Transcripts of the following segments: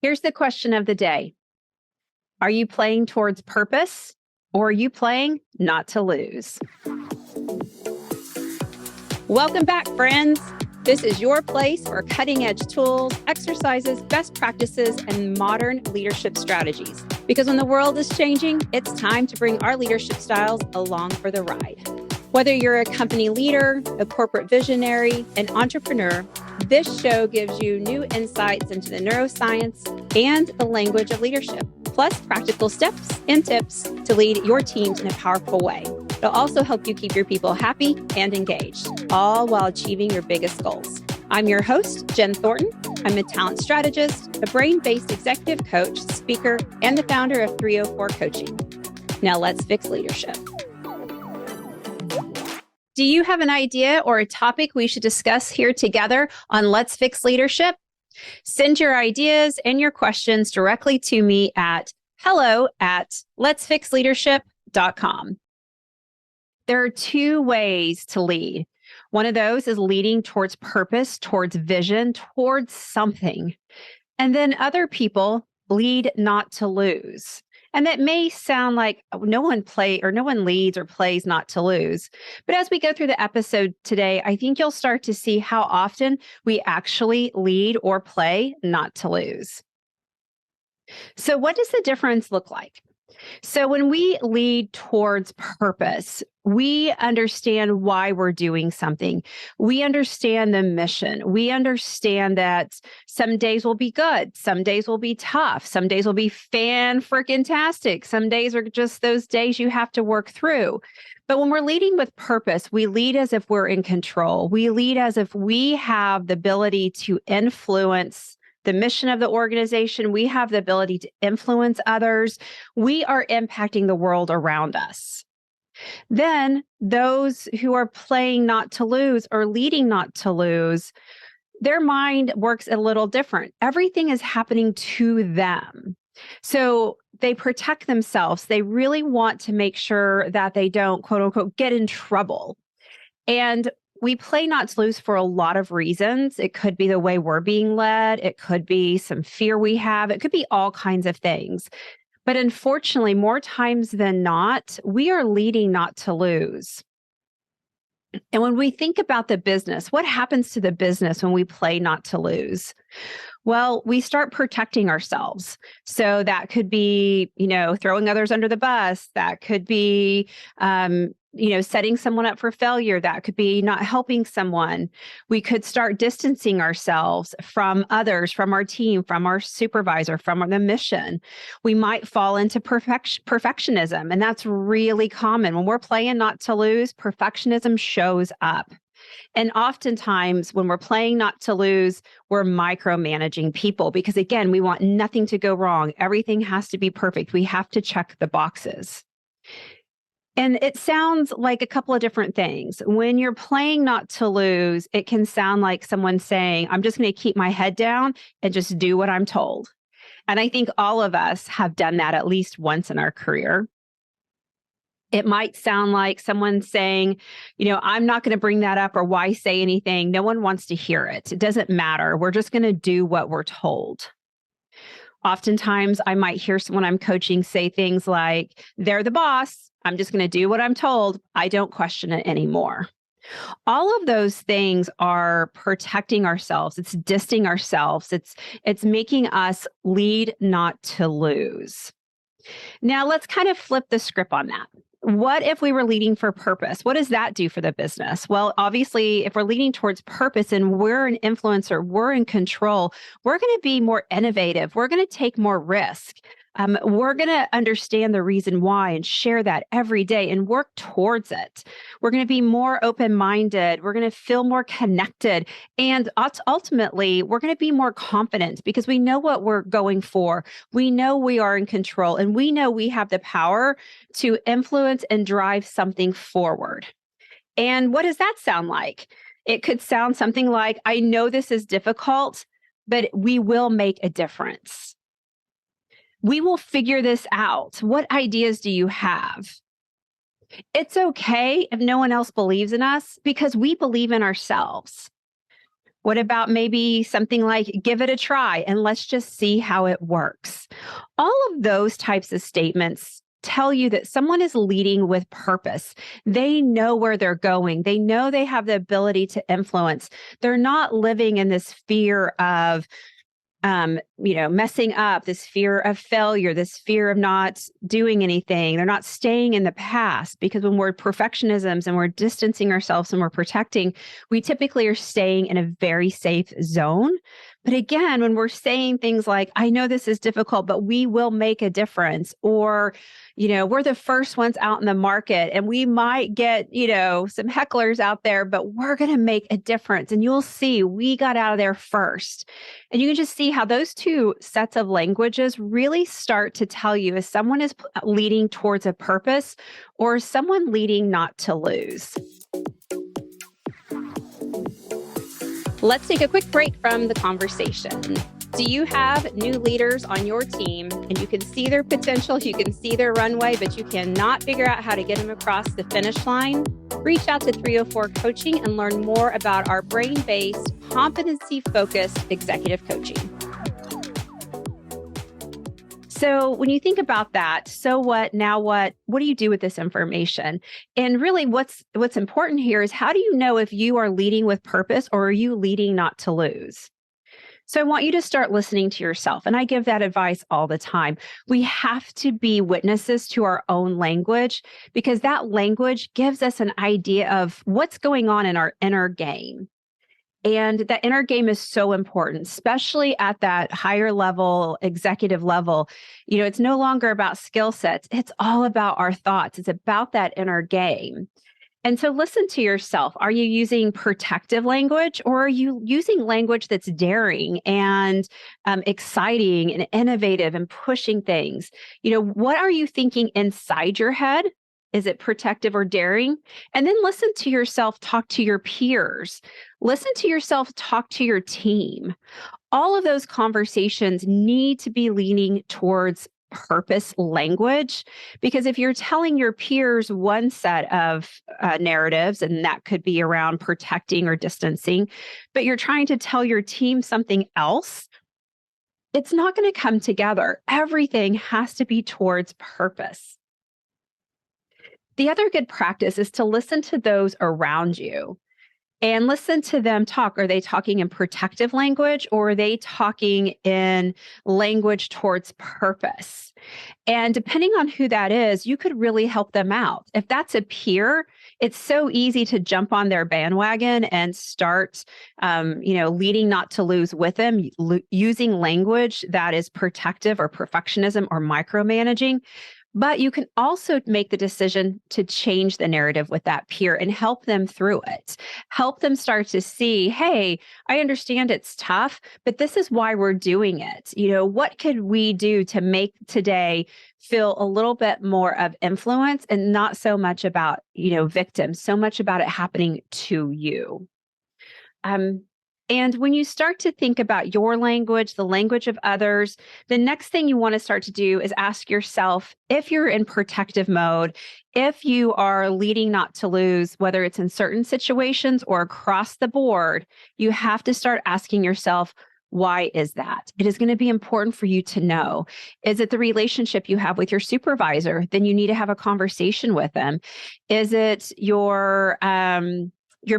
Here's the question of the day. Are you playing towards purpose or are you playing not to lose? Welcome back, friends. This is your place for cutting-edge tools, exercises, best practices, and modern leadership strategies. Because when the world is changing, it's time to bring our leadership styles along for the ride. Whether you're a company leader, a corporate visionary, an entrepreneur, this show gives you new insights into the neuroscience and the language of leadership, plus practical steps and tips to lead your teams in a powerful way. It'll also help you keep your people happy and engaged, all while achieving your biggest goals. I'm your host, Jen Thornton. I'm a talent strategist, a brain-based executive coach, speaker, and the founder of 304 Coaching. Now let's fix leadership. Do you have an idea or a topic we should discuss here together on Let's Fix Leadership? Send your ideas and your questions directly to me at hello@letsfixleadership.com. There are two ways to lead. One of those is leading towards purpose, towards vision, towards something. And then other people lead not to lose. And that may sound like no one leads or plays not to lose. But as we go through the episode today, I think you'll start to see how often we actually lead or play not to lose. So what does the difference look like? So when we lead towards purpose, we understand why we're doing something. We understand the mission. We understand that some days will be good. Some days will be tough. Some days will be fan-freaking-tastic. Some days are just those days you have to work through. But when we're leading with purpose, we lead as if we're in control. We lead as if we have the ability to influence the mission of the organization. We have the ability to influence others. We are impacting the world around us. Then those who are playing not to lose or leading not to lose, their mind works a little different. Everything is happening to them. So they protect themselves. They really want to make sure that they don't, quote unquote, get in trouble. And we play not to lose for a lot of reasons. It could be the way we're being led. It could be some fear we have. It could be all kinds of things. But unfortunately, more times than not, we are leading not to lose. And when we think about the business, what happens to the business when we play not to lose? Well, we start protecting ourselves. So that could be, throwing others under the bus. That could be, setting someone up for failure. That could be not helping someone. We could start distancing ourselves from others, from our team, from our supervisor, from the mission. We might fall into perfectionism, and that's really common. When we're playing not to lose, perfectionism shows up. And oftentimes when we're playing not to lose, we're micromanaging people because, again, we want nothing to go wrong. Everything has to be perfect. We have to check the boxes. And it sounds like a couple of different things. When you're playing not to lose, it can sound like someone saying, I'm just going to keep my head down and just do what I'm told. And I think all of us have done that at least once in our career. It might sound like someone saying, I'm not going to bring that up, or why say anything? No one wants to hear it. It doesn't matter. We're just going to do what we're told. Oftentimes, I might hear someone I'm coaching say things like, they're the boss. I'm just going to do what I'm told. I don't question it anymore. All of those things are protecting ourselves. It's distancing ourselves. It's making us lead not to lose. Now, let's kind of flip the script on that. What if we were leading for purpose? What does that do for the business? Well, obviously, if we're leading towards purpose and we're an influencer, we're in control, we're going to be more innovative. We're going to take more risk. We're going to understand the reason why and share that every day and work towards it. We're going to be more open-minded. We're going to feel more connected. And ultimately, we're going to be more confident because we know what we're going for. We know we are in control, and we know we have the power to influence and drive something forward. And what does that sound like? It could sound something like, I know this is difficult, but we will make a difference. We will figure this out. What ideas do you have? It's okay if no one else believes in us because we believe in ourselves. What about maybe something like give it a try and let's just see how it works? All of those types of statements tell you that someone is leading with purpose. They know where they're going. They know they have the ability to influence. They're not living in this fear of messing up, this fear of failure, this fear of not doing anything. They're not staying in the past, because when we're perfectionisms and we're distancing ourselves and we're protecting, we typically are staying in a very safe zone. But again, when we're saying things like, I know this is difficult, but we will make a difference, or, we're the first ones out in the market and we might get, some hecklers out there, but we're going to make a difference. And you'll see we got out of there first. And you can just see how those two sets of languages really start to tell you if someone is leading towards a purpose or someone leading not to lose. Let's take a quick break from the conversation. Do you have new leaders on your team and you can see their potential, you can see their runway, but you cannot figure out how to get them across the finish line? Reach out to 304 Coaching and learn more about our brain-based, competency-focused executive coaching. So when you think about that, so what, now what do you do with this information? And really what's important here is, how do you know if you are leading with purpose or are you leading not to lose? So I want you to start listening to yourself. And I give that advice all the time. We have to be witnesses to our own language, because that language gives us an idea of what's going on in our inner game. And that inner game is so important, especially at that higher level, executive level. It's no longer about skill sets. It's all about our thoughts. It's about that inner game. And so listen to yourself. Are you using protective language, or are you using language that's daring and exciting and innovative and pushing things? What are you thinking inside your head? Is it protective or daring? And then listen to yourself talk to your peers. Listen to yourself talk to your team. All of those conversations need to be leaning towards purpose language, because if you're telling your peers one set of narratives, and that could be around protecting or distancing, but you're trying to tell your team something else, it's not going to come together. Everything has to be towards purpose. The other good practice is to listen to those around you and listen to them talk. Are they talking in protective language, or are they talking in language towards purpose? And depending on who that is, you could really help them out. If that's a peer, it's so easy to jump on their bandwagon and start, leading not to lose with them, using language that is protective or perfectionism or micromanaging. But you can also make the decision to change the narrative with that peer and help them through it. Help them start to see, hey, I understand it's tough, but this is why we're doing it. What could we do to make today feel a little bit more of influence and not so much about, victims, so much about it happening to you. And when you start to think about your language, the language of others, the next thing you want to start to do is ask yourself, if you're in protective mode, if you are leading not to lose, whether it's in certain situations or across the board, you have to start asking yourself, why is that? It is going to be important for you to know. Is it the relationship you have with your supervisor? Then you need to have a conversation with them. Is it your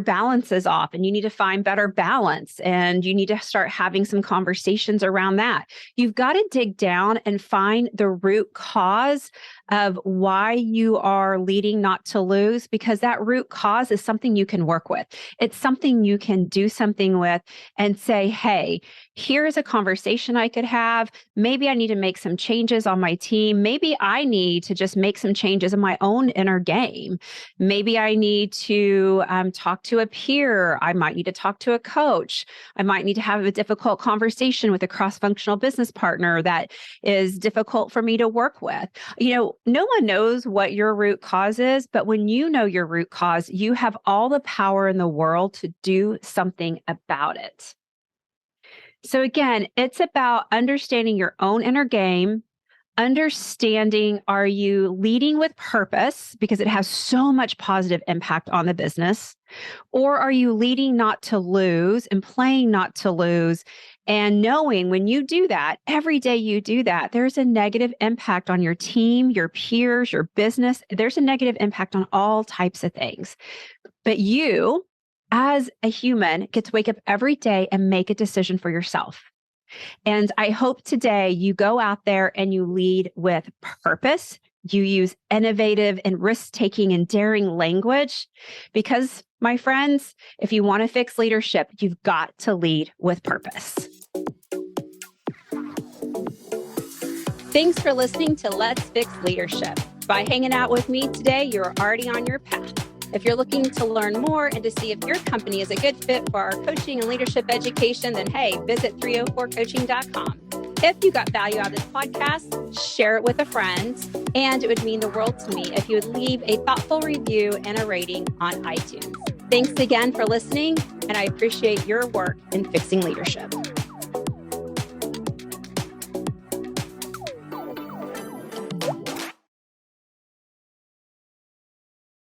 balance is off and you need to find better balance, and you need to start having some conversations around that? You've got to dig down and find the root cause of why you are leading not to lose, because that root cause is something you can work with. It's something you can do something with and say, hey, here's a conversation I could have. Maybe I need to make some changes on my team. Maybe I need to just make some changes in my own inner game. Maybe I need to talk to a peer. I might need to talk to a coach. I might need to have a difficult conversation with a cross-functional business partner that is difficult for me to work with. No one knows what your root cause is, but when you know your root cause, you have all the power in the world to do something about it. So again, it's about understanding your own inner game, understanding, are you leading with purpose because it has so much positive impact on the business? Or are you leading not to lose and playing not to lose? And knowing when you do that, every day you do that, there's a negative impact on your team, your peers, your business. There's a negative impact on all types of things. But you, as a human, get to wake up every day and make a decision for yourself. And I hope today you go out there and you lead with purpose. You use innovative and risk-taking and daring language because, my friends, if you want to fix leadership, you've got to lead with purpose. Thanks for listening to Let's Fix Leadership. By hanging out with me today, you're already on your path. If you're looking to learn more and to see if your company is a good fit for our coaching and leadership education, then hey, visit 304coaching.com. If you got value out of this podcast, share it with a friend. And it would mean the world to me if you would leave a thoughtful review and a rating on iTunes. Thanks again for listening, and I appreciate your work in fixing leadership.